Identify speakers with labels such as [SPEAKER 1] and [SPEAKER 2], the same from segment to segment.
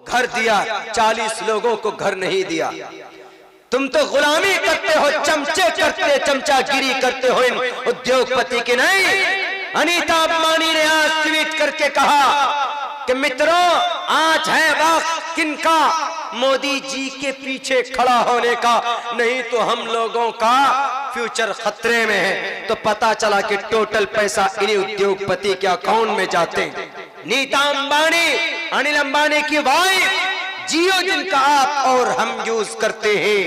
[SPEAKER 1] घर दिया, 40 लोगों को घर नहीं दिया। तुम तो गुलामी करते हो, चमचागिरी करते हो इन उद्योगपति की। नहीं, अनीता अंबानी ने आज ट्वीट करके कहा कि मित्रों, आज है वक्त किनका? मोदी जी के पीछे खड़ा होने का, नहीं तो हम लोगों का फ्यूचर खतरे में है। तो पता चला कि टोटल पैसा इन्हीं उद्योगपति के अकाउंट में जाते हैं। नीता अंबानी, अनिल अंबानी की वाइफ जियो, जिनका आप और हम यूज करते हैं,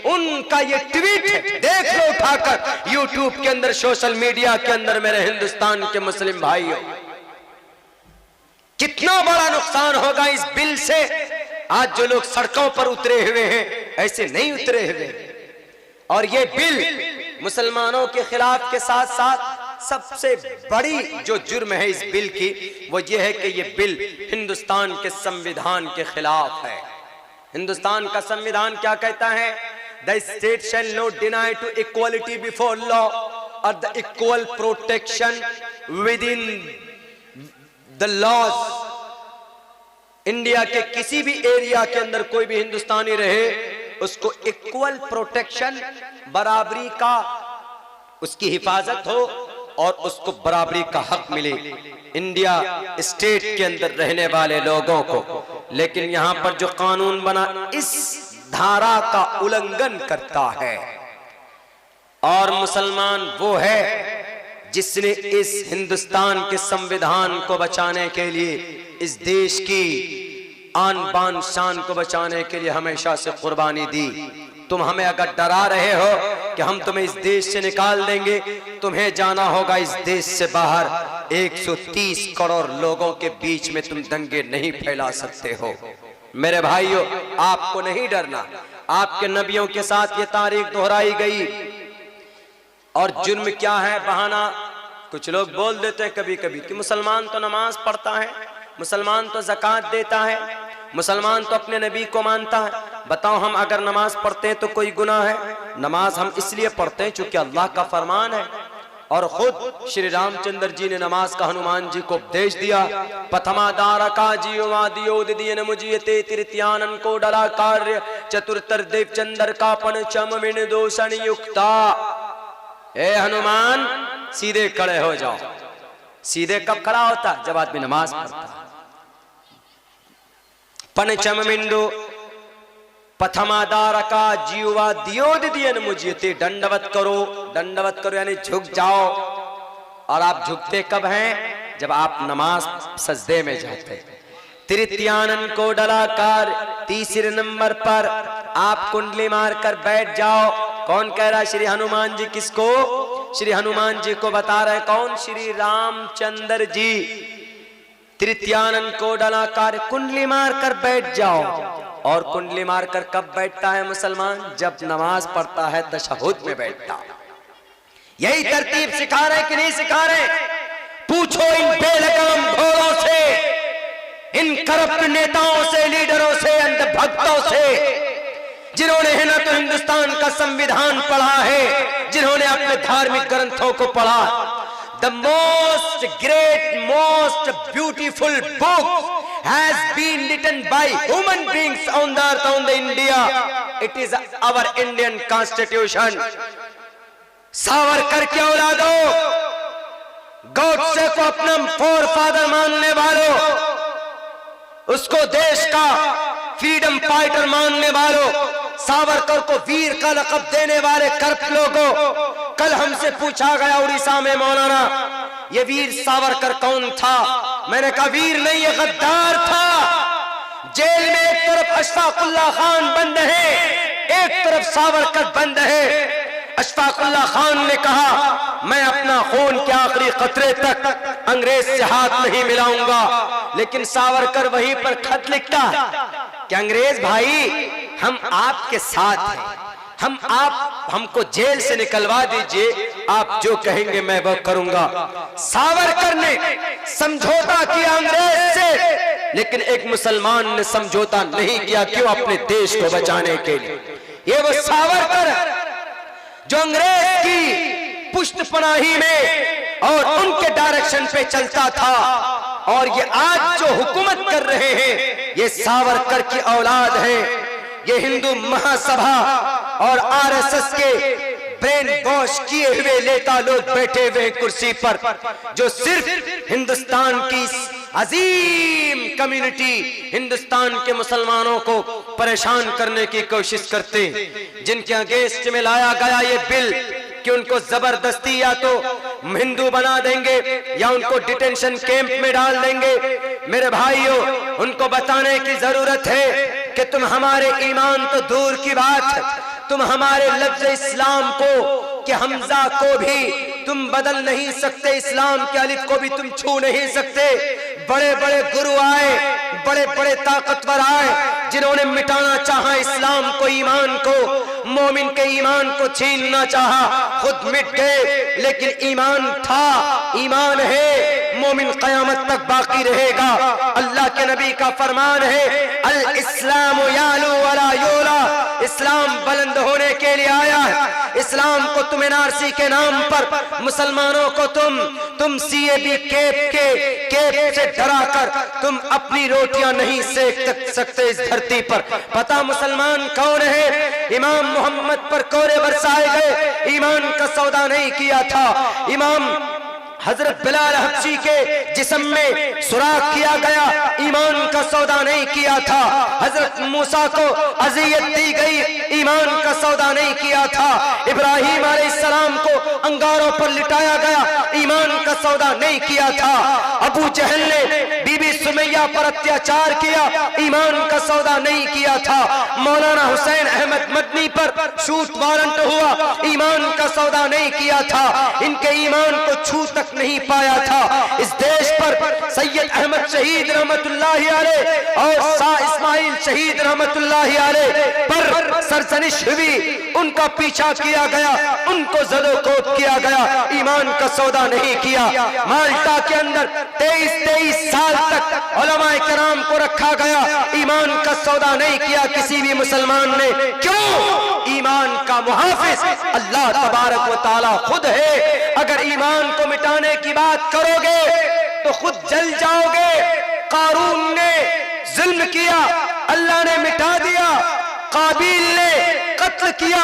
[SPEAKER 1] उनका ये ट्वीट देख लो उठाकर यूट्यूब के अंदर, सोशल मीडिया के अंदर। मेरे हिंदुस्तान के मुस्लिम भाइयों, कितना बड़ा नुकसान होगा इस बिल से। आज जो लोग सड़कों पर उतरे हुए हैं, ऐसे नहीं उतरे हुए। और ये बिल मुसलमानों के खिलाफ के साथ साथ सबसे बड़ी जो जुर्म है इस बिल की, वो ये है कि ये बिल हिंदुस्तान के संविधान के खिलाफ है। हिंदुस्तान का संविधान क्या कहता है? The state shall not deny to equality before law और the equal protection within the laws. India के किसी भी एरिया के अंदर कोई भी हिंदुस्तानी रहे, उसको इक्वल प्रोटेक्शन, बराबरी का, उसकी हिफाजत हो और उसको बराबरी का हक मिले इंडिया स्टेट के अंदर रहने वाले लोगों को। लेकिन यहां पर जो कानून बना, इस धारा का उल्लंघन करता है। और मुसलमान वो है जिसने इस हिंदुस्तान के संविधान को बचाने के लिए, इस देश की आन बान शान को बचाने के लिए हमेशा से कुर्बानी दी। तुम हमें अगर डरा रहे हो कि हम तुम्हें इस देश से निकाल देंगे, तुम्हें जाना होगा इस देश से बाहर। 130 करोड़ लोगों के बीच में तुम दंगे नहीं फैला सकते हो। मेरे भाइयों, आपको नहीं डरना। आपके नबियों के साथ ये तारीख दोहराई गई। और जुर्म क्या है? बहाना। कुछ लोग बोल देते हैं कभी कभी कि मुसलमान तो नमाज पढ़ता है, मुसलमान तो ज़कात देता है, मुसलमान तो अपने नबी को मानता है। बताओ, हम अगर नमाज पढ़ते हैं तो कोई गुनाह है? नमाज हम इसलिए पढ़ते हैं क्योंकि अल्लाह का फरमान है। और खुद श्री रामचंद्र जी ने नमाज का हनुमान जी को उपदेश दिया। पथमादार का जीवादियोदियन मुझियते तृतीयानन को डला कार्य चतुर्तर देव चंद्र का पन चम मिन दोषण युक्ता। ए हनुमान, सीधे खड़े हो जाओ। सीधे कब खड़ा होता? जब आदमी नमाज पढ़ता। पनचम मिंडो पथमादार का जीवा दियोदियन मुझे दंडवत करो। दंडवत करो यानी झुक जाओ। और आप झुकते कब हैं? जब आप नमाज सजदे में जाते। तृतीयानन को डलाकार, तीसरे नंबर पर आप कुंडली मारकर बैठ जाओ। कौन कह रहा है? श्री हनुमान जी। किसको? श्री हनुमान जी को बता रहे। कौन? श्री रामचंद्र जी। तृतीयानन को डलाकार, कुंडली मारकर बैठ जाओ। और कुंडली मारकर कब बैठता है मुसलमान? जब नमाज पढ़ता है, तशहुद में बैठता। यही तरतीब सिखा रहे कि नहीं सिखा रहे? पूछो इन बेलगाम घोड़ों से, इन करप्ट नेताओं से, लीडरों से, अंधभक्तों से, जिन्होंने है ना तो हिंदुस्तान का संविधान पढ़ा है, जिन्होंने अपने धार्मिक ग्रंथों को पढ़ा। The most great, most beautiful book has been written by human beings on the earth, on the India. It is our Indian Constitution. Savarkar के औलादों, गॉडसे को अपना फोर फादर मानने वालों, उसको देश का फ्रीडम फाइटर मानने वालों, सावरकर को वीर का लक़ब देने वाले करप्ट लोगों, कल हमसे पूछा गया उड़ीसा में, मौलाना ये वीर सावरकर कौन था? मैंने कहा वीर नहीं, ये गद्दार था। जेल में एक तरफ अशफाकुल्लाह खान बंद है, एक तरफ सावरकर बंद है। अशफाकुल्लाह खान ने कहा मैं अपना खून के आखिरी कतरे तक अंग्रेज से हाथ नहीं मिलाऊंगा, लेकिन सावरकर वहीं पर खत लिखता है कि अंग्रेज भाई हम आपके साथ हैं, हमको जेल से निकलवा दीजिए, आप जो कहेंगे मैं वो करूंगा। सावरकर ने समझौता किया अंग्रेज से, लेकिन एक मुसलमान ने समझौता नहीं किया। क्यों? अपने देश को बचाने के लिए। ये वो सावरकर जो अंग्रेज की पुष्टपनाही में और उनके डायरेक्शन पे चलता था, और ये आज जो हुकूमत कर रहे हैं ये सावरकर की औलाद है, ये हिंदू महासभा और आरएसएस के ब्रेन वॉश किए हुए नेता लोग बैठे हुए कुर्सी पर, जो सिर्फ हिंदुस्तान की अजीम कम्युनिटी, हिंदुस्तान के मुसलमानों को परेशान करने की कोशिश करते हैं, जिनके अगेंस्ट में लाया गया ये बिल कि उनको जबरदस्ती या तो हिंदू बना देंगे या उनको डिटेंशन कैंप में डाल देंगे। मेरे भाइयों, उनको बताने की जरूरत है कि तुम हमारे ईमान तो दूर की बात है, तुम हमारे लफ्ज इस्लाम को कि हमजा को भी तुम बदल नहीं सकते, इस्लाम के अलिफ को भी तुम छू नहीं सकते। बड़े बड़े गुरु आए, बड़े बड़े ताकतवर आए, जिन्होंने मिटाना चाहा इस्लाम को, ईमान को, मोमिन के ईमान को छीनना चाहा, खुद मिट गए। लेकिन ईमान था, ईमान है, मोमिन कयामत तक बाकी रहेगा। अल्लाह के नबी का फरमान है, अल इस्लाम यालू वला योला, इस्लाम बुलंद होने के लिए आया है। इस्लाम को तुम एनआरसी के नाम पर मुसलमानों को तुम सीएबी कैप से डराकर तुम अपनी रोटियां नहीं सेक सकते इस धरती पर। पता मुसलमान कौन है? इमाम मोहम्मद पर कोरे बरसाए गए, ईमान का सौदा नहीं किया था। इमाम हजरत बिलाल हबशी के जिस्म में सुराख किया गया, ईमान का सौदा नहीं किया था। हजरत मूसा को अजियत दी गई, ईमान का सौदा नहीं किया था। इब्राहिम अलैहिस्सलाम को अंगारों पर लिटाया गया, ईमान का सौदा नहीं किया था। अबू जहल ने बीबी सुमैया पर अत्याचार किया, ईमान का सौदा नहीं किया था। मौलाना हुसैन अहमद मदनी पर शूट वारंट हुआ, ईमान का सौदा नहीं किया था। इनके ईमान को छू तक नहीं पाया था। इस देश पर सैयद अहमद शहीद रहमतुल्लाहि अलैह और शाह इस्माइल शहीद रहमतुल्लाहि अलैह पर सरजनिश हुई, उनका पीछा किया गया, उनको ज़दोकोत किया गया, ईमान का सौदा नहीं किया। माल्टा के अंदर 23 साल तक उलमाए किराम को रखा गया, ईमान का सौदा नहीं किया किसी भी मुसलमान ने। क्यों? ईमान का मुहाफिज अल्लाह तबारक व तआला खुद है। अगर ईमान को मिटाने की बात करोगे तो खुद जल जाओगे। कारून ने जुल्म किया, अल्लाह ने मिटा दिया। काबिल ने कत्ल किया,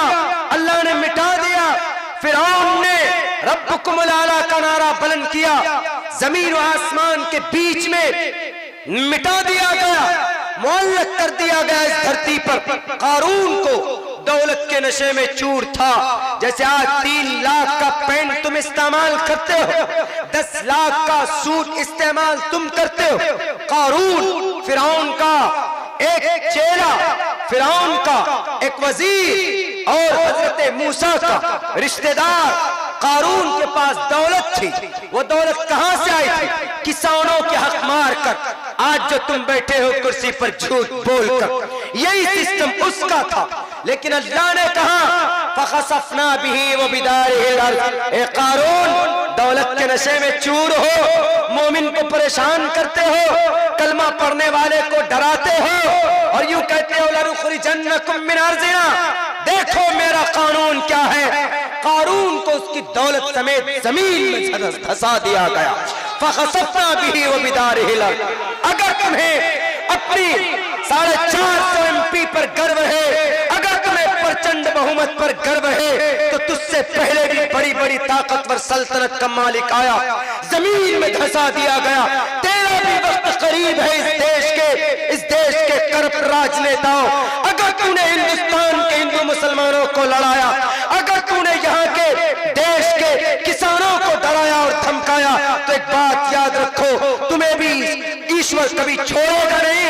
[SPEAKER 1] अल्लाह ने मिटा दिया। फिरौन ने रब्बुकुमुल आला का नारा बुलंद किया, जमीन और आसमान के बीच में मिटा दिया गया, मुअल्लक कर दिया गया इस धरती पर। कारून को दौलत के नशे में चूर था। जैसे आज 3 लाख का पेंट तुम इस्तेमाल करते हो, 10 लाख का सूट इस्तेमाल तुम करते हो। कारून फिरौन का एक चेला, फिरौन का एक वजीर और हजरत मूसा का रिश्तेदार। कारून के पास दौलत थी, वो दौलत कहां से आई थी? किसानों के हक मार कर। आज जो तुम बैठे हो कुर्सी पर झूठ बोलकर, यही सिस्टम उसका था। लेकिन अल्लाह ने कहा फखसफना बिही व बिदारिहिल अर्द। ए कारून, दौलत के नशे में चूर हो, मोमिन को परेशान करते हो, कलमा पढ़ने वाले को डराते हो और यूं कहते हो लनुखरिजन्नकुम मिन अर्जिना। देखो मेरा कानून क्या है। कारून को उसकी दौलत समेत जमीन में धंसा दिया गया। फखसफना बिही व बिदारिहिल अर्द। अगर तुम्हें अपनी 450 MP पर गर्व है, अगर तुम्हें प्रचंड बहुमत पर गर्व है, तो तुझसे पहले भी बड़ी बड़ी ताकतवर सल्तनत का मालिक आया, जमीन में धंसा दिया गया। तेरा भी वक्त करीब है इस देश के करप्ट राजनेताओं। अगर तूने हिंदुस्तान के हिंदू मुसलमानों को लड़ाया, अगर तूने यहाँ के देश के किसानों को डराया और धमकाया, तो एक बात याद रखो, तुम्हें भी ईश्वर कभी छोड़ेगा नहीं।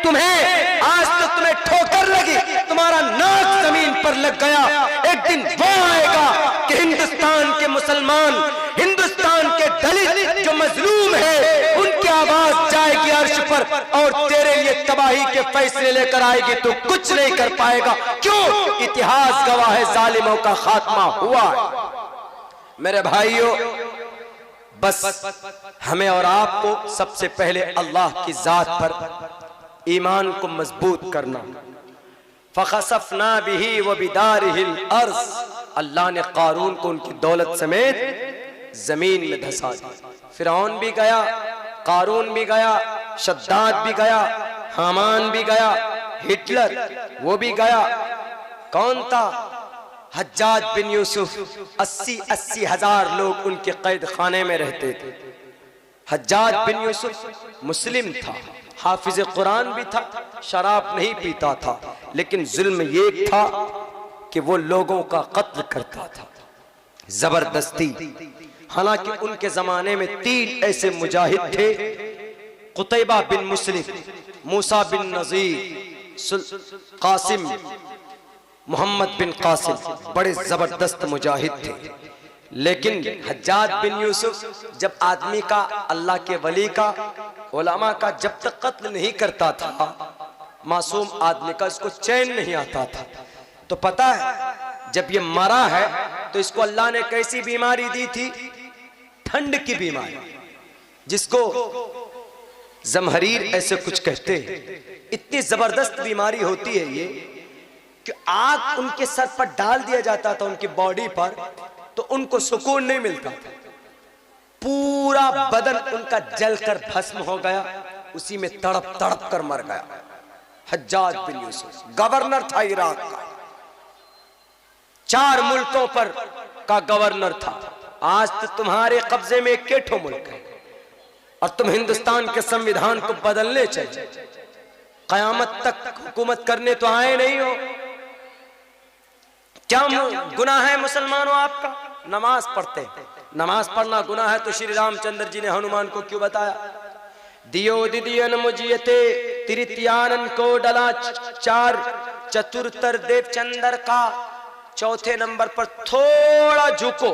[SPEAKER 1] तुम्हें आज तो तुम्हें ठोकर लगी, तुम्हारा नाक जमीन पर लग गया। एक दिन वो आएगा कि हिंदुस्तान के मुसलमान, हिंदुस्तान के दलित जो मजलूम है, उनकी आवाज जाएगी अर्श पर और तेरे लिए तबाही के फैसले लेकर आएगी। तो कुछ नहीं कर पाएगा। क्यों? इतिहास गवाह है, जालिमों का खात्मा हुआ है। मेरे भाइयों, बस हमें और आपको सबसे पहले अल्लाह की जात पर ईमान को मजबूत करना। फखसफना बिही व बिदारिहिल अर्ज़। अल्लाह ने कारून को उनकी दौलत समेत जमीन में धंसा दिया। फिरौन भी गया, कारून भी गया, शद्दाद भी गया, हामान भी गया, हिटलर वो भी गया। कौन था? हज्जाज बिन यूसुफ। 80 हजार लोग उनके कैद खाने में रहते थे। हज्जाज बिन यूसुफ मुस्लिम था, हाफिज कुरान भी था, शराब नहीं पीता था, लेकिन जुल्म ये था कि वो लोगों का कत्ल करता था जबरदस्ती। हालांकि उनके जमाने में 3 ऐसे मुजाहिद थे, कुतैबा बिन मुस्लिम, मूसा बिन नजीर, कासिम, मोहम्मद बिन कासिम, बड़े जबरदस्त मुजाहिद थे। लेकिन हज्जाज बिन यूसुफ जब आदमी का, अल्लाह के वली का, उलमा का जब तक कत्ल नहीं करता था, मासूम आदमी का इसको चैन नहीं आता था। तो पता है जब ये मरा है तो इसको अल्लाह ने कैसी बीमारी दी थी? ठंड की बीमारी, जिसको जमहरीर ऐसे कुछ कहते हैं। इतनी जबरदस्त बीमारी होती है ये कि आग उनके सर पर डाल दिया जाता था, उनकी बॉडी पर, तो उनको सुकून नहीं मिलता था। पूरा बदन उनका जलकर भस्म हो गया, उसी में तड़प तड़प कर मर गया। हज्जाज बिन यूसुफ गवर्नर था इराक का, 4 मुल्कों पर का गवर्नर था। आज तो तुम्हारे कब्जे में केठो मुल्क है और तुम हिंदुस्तान के संविधान को बदलने चले, कयामत तक हुकूमत करने तो आए नहीं हो। क्या गुनाह है मुसलमानों आपका? नमाज पढ़ते। नमाज पढ़ना गुनाह है तो श्री रामचंद्र जी ने हनुमान को क्यों बताया? दियो दिदियन मुजियते तृतीयानन को डला 4 चतुर्तर देव चंद्र का, चौथे नंबर पर थोड़ा झुको,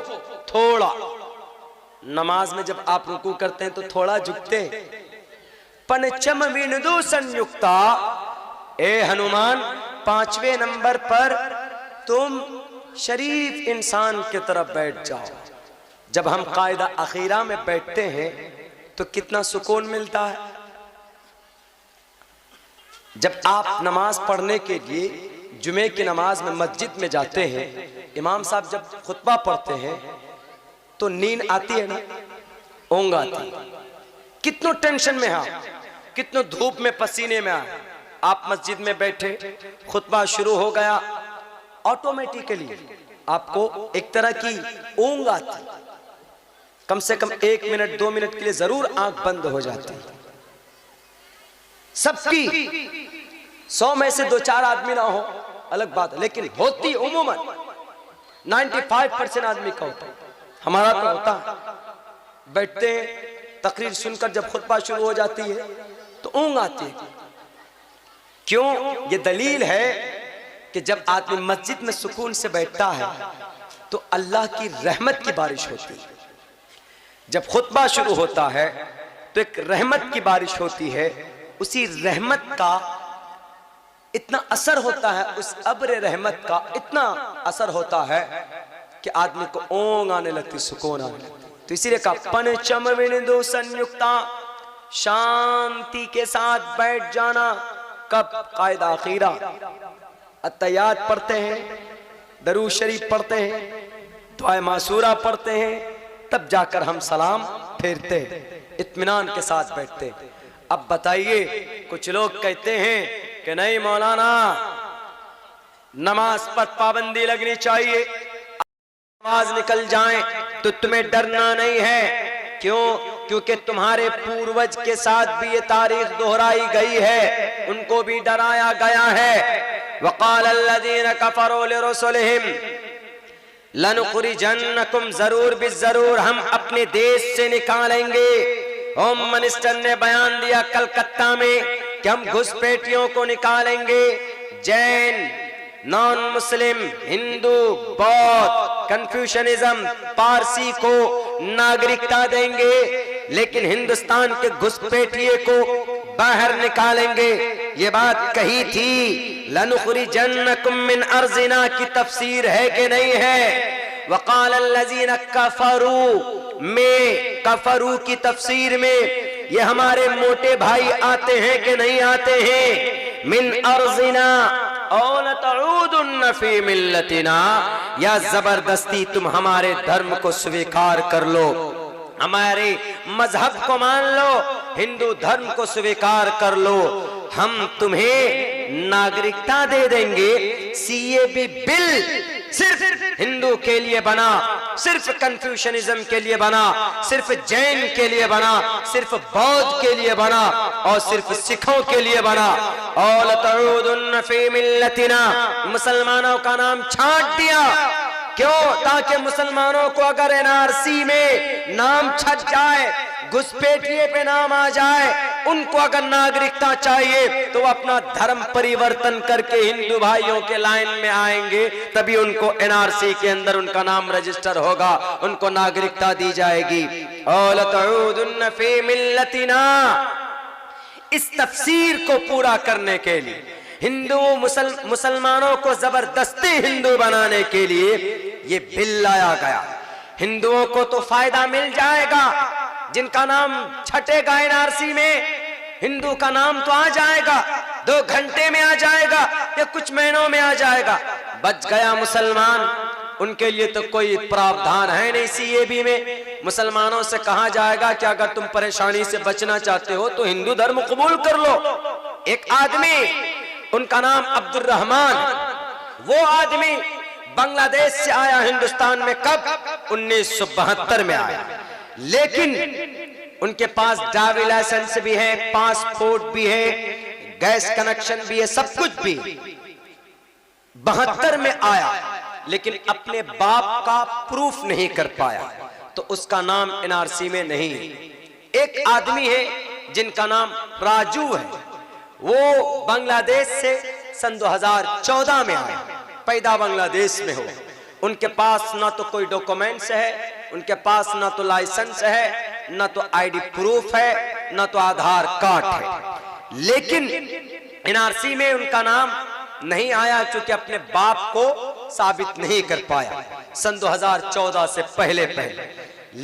[SPEAKER 1] थोड़ा। नमाज में जब आप रुकू करते हैं तो थोड़ा झुकते हैं। पंचम विनदु संयुक्ता, ए हनुमान 5वें नंबर पर तुम शरीफ इंसान की तरफ बैठ जाओ। जब हम कायदा अखीरा में बैठते हैं तो कितना सुकून मिलता है। जब आप नमाज पढ़ने के लिए जुमे की नमाज में मस्जिद में जाते हैं, इमाम साहब जब खुतबा पढ़ते हैं तो नींद आती है ना, ऊँघ आती। कितनों टेंशन में है, कितनों धूप में पसीने में आए, आप मस्जिद में बैठे, खुतबा शुरू हो गया, ऑटोमेटिकली आपको एक तरह की ऊँघ आती। कम से कम 1 मिनट 2 मिनट के लिए जरूर आंख बंद हो जाती है सबकी। 100 में से 2-4 आदमी ना हो अलग बात है, लेकिन होती उमूमन 95% आदमी का होता है। हमारा तो होता है। बैठते हैं, तकरीर सुनकर जब खुतबा शुरू हो जाती है तो ऊँघ आती है। क्यों? ये दलील है कि जब आदमी मस्जिद में सुकून से बैठता है तो अल्लाह की रहमत की बारिश होती है। जब खुतबा शुरू होता है तो एक रहमत की बारिश होती है। उसी रहमत का इतना असर होता है, उस अब्र रहमत का इतना असर होता है कि आदमी को ऊँघ आने लगती, सुकून आने लगती। तो इसीलिए कहा पंचम विनदु संयुक्ता, शांति के साथ बैठ जाना। कब? कायदा अखीरा। अत्तहियात पढ़ते हैं, दरूद शरीफ पढ़ते हैं, दुआ मासूरा पढ़ते हैं, तब जाकर हम सलाम फेरते, इत्मीनान के साथ बैठते। अब बताइए, कुछ लोग कहते हैं कि नहीं मौलाना नमाज पर पाबंदी लगनी चाहिए, आवाज निकल जाए तो तुम्हें डरना नहीं है। क्यों? क्योंकि तुम्हारे पूर्वज के साथ भी ये तारीख दोहराई गई है, उनको भी डराया गया है। वक़ाल अल्लज़ीना कफ़रू लिरुसुलिहिम लनुख़रिजन्नकुम, जरूर बिज़रूर हम अपने देश से निकालेंगे। होम मिनिस्टर ने बयान दिया कलकत्ता में कि हम घुसपैठियों को निकालेंगे, जैन, नॉन मुस्लिम, हिंदू, बौद्ध, कन्फ्यूशनिज्म, पारसी को नागरिकता देंगे, लेकिन हिंदुस्तान के घुसपैठिए को बाहर निकालेंगे। ये बात कही थी। लनुख़रिजन्नकुम मिन अर्ज़िना की तफसीर है कि नहीं है? वक़ाल अल्लज़ीना कफ़रू में, कफ़रू की तफसीर में ये हमारे मोटे भाई आते हैं कि नहीं आते हैं? मिन अर्ज़िना औ लतऊदुन्न फी मिल्लतिना, या जबरदस्ती तुम हमारे धर्म को स्वीकार कर लो, हमारे मजहब को मान लो, हिंदू धर्म को स्वीकार कर लो। हम तुम्हें नागरिकता दे देंगे। सीएबी बिल सिर्फ हिंदू के लिए बना, सिर्फ कन्फ्यूशनिज्म के लिए बना, सिर्फ जैन के लिए बना, सिर्फ बौद्ध के लिए बना और सिर्फ सिखों के लिए बना। और तऊदुन फी मिल्लतिना, मुसलमानों का नाम छांट दिया। क्यों? ताकि मुसलमानों को अगर एनआरसी में नाम छप जाए, घुसपैठिए पे नाम आ जाए, उनको अगर नागरिकता चाहिए तो वो अपना धर्म परिवर्तन करके हिंदू भाइयों के लाइन में आएंगे, तभी उनको एनआरसी के अंदर उनका नाम रजिस्टर होगा, उनको नागरिकता दी जाएगी। औल तऊदुन फी मिल्लतिना, इस तफसीर को पूरा करने के लिए, हिंदू मुसलमानों को जबरदस्ती हिंदू बनाने के लिए ये बिल लाया गया। हिंदुओं को तो फायदा मिल जाएगा, जिनका नाम छटेगा एनआरसी में, हिंदू का नाम तो आ जाएगा, 2 घंटे में आ जाएगा या कुछ महीनों में आ जाएगा। बच गया मुसलमान, उनके लिए तो कोई प्रावधान है नहीं सीएबी में। मुसलमानों से कहा जाएगा कि अगर तुम परेशानी से बचना चाहते हो तो हिंदू धर्म कबूल कर लो। एक आदमी, उनका नाम अब्दुल रहमान, वो आदमी बांग्लादेश से आया हिंदुस्तान में। कब? 1972 में आया। लेकिन उनके पास ड्राइविंग लाइसेंस भी है, पासपोर्ट भी है, गैस कनेक्शन भी है, सब कुछ भी। 72 में आया, लेकिन अपने बाप का प्रूफ नहीं कर पाया, तो उसका नाम एनआरसी में नहीं है। एक आदमी है जिनका नाम राजू है, वो बांग्लादेश से सन 2014 में आए, पैदा बांग्लादेश में हो। उनके पास ना तो कोई डॉक्यूमेंट्स है, उनके पास ना तो लाइसेंस है, ना तो आईडी प्रूफ है, ना तो आधार कार्ड है। लेकिन एनआरसी में उनका नाम नहीं आया क्योंकि अपने बाप को साबित नहीं कर पाया सन 2014 से पहले।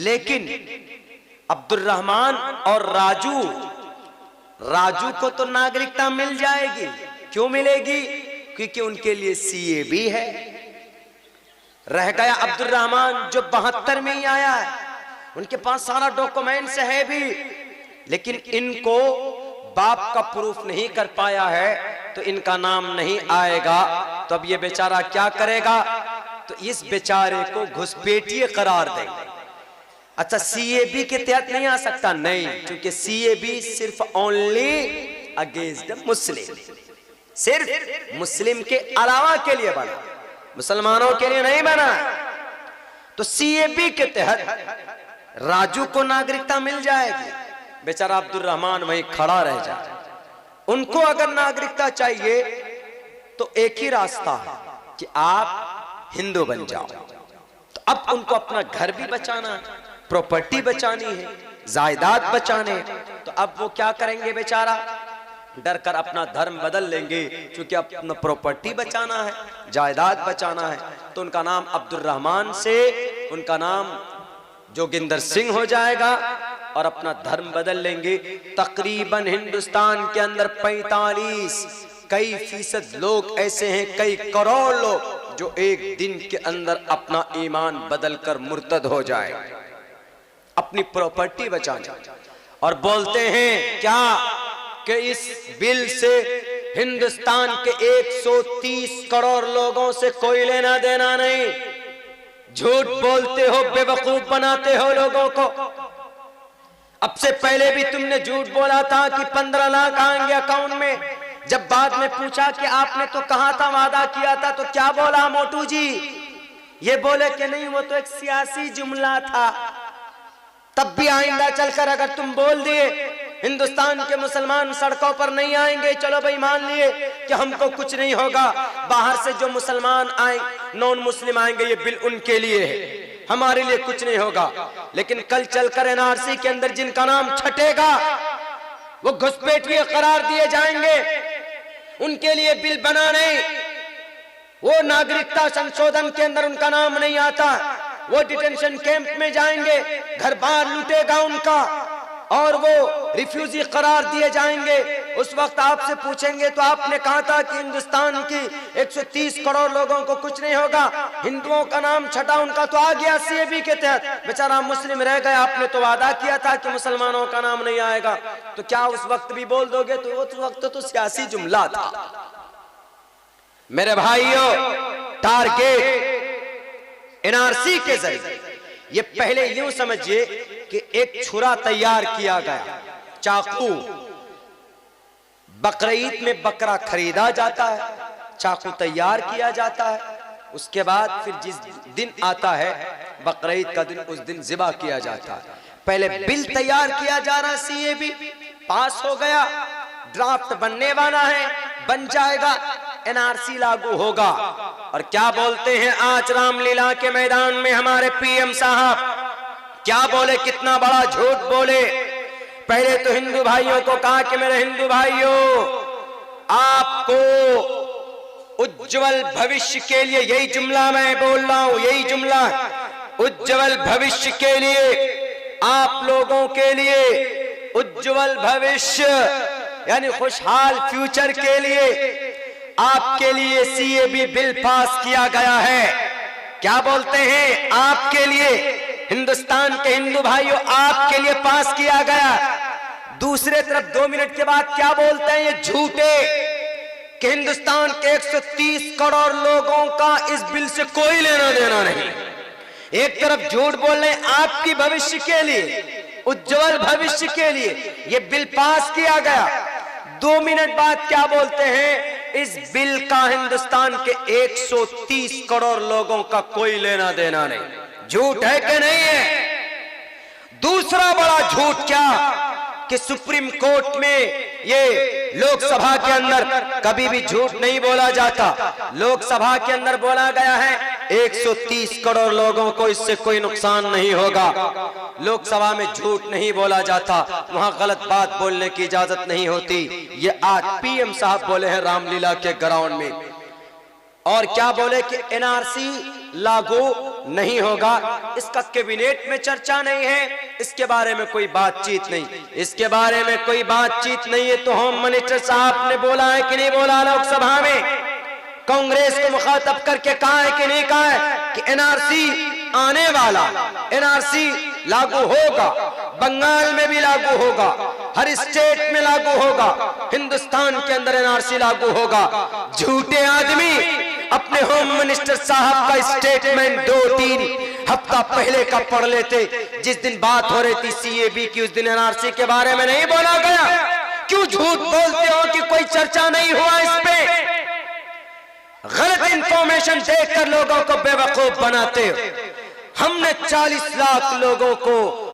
[SPEAKER 1] लेकिन अब्दुल रहमान और राजू को तो नागरिकता मिल जाएगी। क्यों मिलेगी? क्योंकि उनके लिए सीएबी है। रह गया अब्दुल रहमान जो 72 में ही आया है, उनके पास सारा डॉक्यूमेंट्स है भी, लेकिन इनको बाप का प्रूफ नहीं कर पाया है, तो इनका नाम नहीं आएगा। तो अब ये बेचारा क्या करेगा? तो इस बेचारे को घुसपैठिए करार देंगे। अच्छा, सीएबी के तहत नहीं आ सकता? नहीं, क्योंकि सीएबी सिर्फ ओनली अगेंस्ट द मुस्लिम, सिर्फ मुस्लिम के अलावा के लिए बना, मुसलमानों के लिए नहीं बना। तो सीएबी के तहत राजू को नागरिकता मिल जाएगी, बेचारा अब्दुल रहमान वहीं खड़ा रह जाए। उनको अगर नागरिकता चाहिए तो एक ही रास्ता है कि आप हिंदू बन जाओ। तो अब उनको अपना घर भी बचाना है, प्रॉपर्टी बचानी है, जायदाद बचाने। तो अब वो क्या करेंगे? बेचारा डर कर अपना धर्म बदल लेंगे, क्योंकि अपना प्रॉपर्टी बचाना है, जायदाद बचाना है। तो उनका नाम अब्दुल रहमान से उनका नाम जोगिंदर सिंह हो जाएगा और अपना धर्म बदल लेंगे। तकरीबन हिंदुस्तान के अंदर 45 कई फीसद लोग ऐसे हैं, कई करोड़ लोग, जो एक दिन के अंदर अपना ईमान बदलकर मुर्तद हो जाए, अपनी प्रॉपर्टी बचाने। और बोलते हैं क्या कि इस बिल से हिंदुस्तान के 130 करोड़ लोगों से कोई लेना देना नहीं। झूठ बोलते हो, बेवकूफ बनाते हो लोगों को। अब से पहले भी तुमने झूठ बोला था कि 15 लाख आएंगे अकाउंट में। जब बाद में पूछा कि आपने तो कहा था, वादा किया था, तो क्या बोला मोटू जी? ये बोले कि नहीं, वो तो एक सियासी जुमला था। तब भी आइंदा चलकर अगर तुम बोल दिए हिंदुस्तान के मुसलमान सड़कों पर नहीं आएंगे, चलो भाई मान लिए कि हमको कुछ नहीं होगा, बाहर से जो मुसलमान आए, नॉन मुस्लिम आएंगे, ये बिल उनके लिए है, हमारे लिए कुछ नहीं होगा। लेकिन कल चलकर एनआरसी के अंदर जिनका नाम छटेगा वो घुसपैठिए करार दिए जाएंगे, उनके लिए बिल बना नहीं। वो नागरिकता संशोधन के अंदर उनका नाम नहीं आता, वो डिटेंशन कैंप में जाएंगे, घर बार लूटेगा उनका, और वो रिफ्यूजी करार दिए जाएंगे। उस वक्त आपसे पूछेंगे तो आपने कहा था कि हिंदुस्तान की 130 करोड़ लोगों को कुछ नहीं होगा, हिंदुओं का नाम छटा, उनका तो आ गया सीएबी के तहत, बेचारा मुस्लिम रह गया, आपने तो वादा किया था कि मुसलमानों का नाम नहीं आएगा, तो क्या उस वक्त भी बोल दोगे? तो उस वक्त तो सियासी जुमला था। मेरे भाइयों, टारगेट एनआरसी के जरिए ये पहले यूं समझिए कि एक छुरा तैयार किया गया, चाकू, बकरीद में बकरा खरीदा जाता है, चाकू तैयार किया जाता है, उसके बाद फिर जिस दिन आता है बकरीद का दिन, उस दिन ज़िबा किया जाता है। पहले बिल तैयार किया जा रहा, सीएबी पास हो गया, ड्राफ्ट बनने वाला है, बन जाएगा, एनआरसी लागू होगा। और क्या बोलते हैं आज रामलीला के मैदान में हमारे पीएम साहब, क्या बोले, कितना बड़ा झूठ बोले। पहले तो हिंदू भाइयों को कहा कि मेरे हिंदू भाइयों, आपको उज्जवल भविष्य के लिए, यही जुमला मैं बोल रहा हूं, यही जुमला, उज्जवल भविष्य के लिए, आप लोगों के लिए उज्जवल भविष्य यानी खुशहाल फ्यूचर के लिए आपके लिए सीएबी बिल पास किया गया है। क्या बोलते हैं? आपके लिए, हिंदुस्तान के हिंदू भाइयों, आपके लिए पास किया गया। दूसरे तरफ 2 मिनट के बाद क्या बोलते हैं ये झूठे कि हिंदुस्तान के 130 करोड़ लोगों का इस बिल से कोई लेना देना नहीं। एक तरफ झूठ बोल रहे हैं आपकी भविष्य के लिए, उज्जवल भविष्य के लिए ये बिल पास किया गया। 2 मिनट बाद क्या बोलते हैं? इस बिल का हिंदुस्तान के 130 करोड़ लोगों का कोई लेना देना नहीं। झूठ है कि नहीं है? दूसरा बड़ा झूठ क्या कि सुप्रीम कोर्ट में, ये लोकसभा के अंदर कभी भी झूठ नहीं बोला जाता, लोकसभा के अंदर बोला गया है 130 करोड़ लोगों को इससे कोई नुकसान नहीं होगा। लोकसभा में झूठ नहीं बोला जाता, वहां गलत बात बोलने की इजाजत नहीं होती। ये आज पीएम साहब बोले हैं रामलीला के ग्राउंड में, और क्या बोले कि एनआरसी लागू नहीं होगा, इसका कैबिनेट में चर्चा नहीं है, इसके बारे में कोई बातचीत नहीं, इसके बारे में कोई बातचीत नहीं है। तो होम मिनिस्टर साहब ने बोला है कि नहीं बोला लोकसभा में, कांग्रेस को मुखातब करके कहा है कि नहीं कहा है कि एनआरसी आने वाला, एनआरसी लागू होगा, बंगाल में भी लागू होगा, हर स्टेट में लागू होगा, हिंदुस्तान के अंदर एनआरसी लागू होगा। झूठे आदमी अपने होम मिनिस्टर साहब का स्टेटमेंट 2-3 हफ्ता पहले का पढ़ लेते। जिस दिन बात हो रही थी सीएबी की, उस दिन एनआरसी के बारे में नहीं बोला गया। क्यों झूठ बोलते हो कि कोई चर्चा नहीं हुआ इस पे? गलत इंफॉर्मेशन देकर लोगों को बेवकूफ बनाते हो। हमने 40 लाख लोगों को